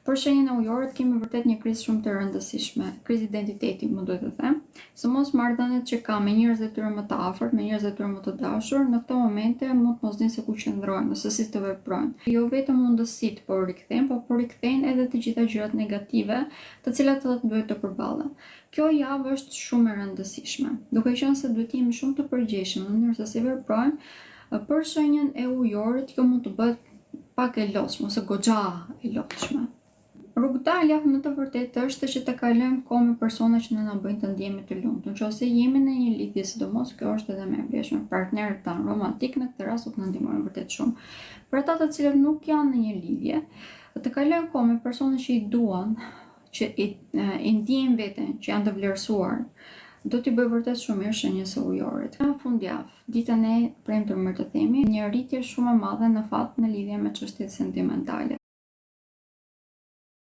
Për shenjën e ujorit kemi vërtet një krizë shumë të rëndësishme, krizë identiteti, më duhet të them. Sëmos marrëdhëniet që ka me njerëz e tyre më të afërt, me njerëz e tyre më të dashur, në këto momente mund të mos dinë se ku qëndrojnë, ose si të veprojnë. Jo vetëm mundësitë po rikthejnë, por rikthejnë edhe të gjitha gjërat negative, të cilat ata duhet të përballen. Kjo javë është shumë e rëndësishme, duke qenë se duhet jemi shumë të përgjegjshëm në mënyrë se si veprojmë. Për shenjën e ujorit, kjo mund të bëhet pak e lodhshme ose goxha e lodhshme. Rrugdalja në të vërtetë është që të kalojmë kohë me persona që na bëjnë të ndjehemi të lumtur. Nëse jemi në një lidhje, sidomos kjo është edhe më e vlefshme, partnerët tanë romantik në këtë rast do të na ndihmojnë vërtet shumë. Për ata të cilët nuk janë në një lidhje, të kalojnë kohë me persona që i duan, që i ndjejnë veten, që janë të vlerësuar, do t'i bëj vërtet shumë mirë shenjës së ujorit. Në fundjavë, ditën e premtër, më të themi, një rritje shumë e madhe në fat në lidhje me çështjet sentimentale.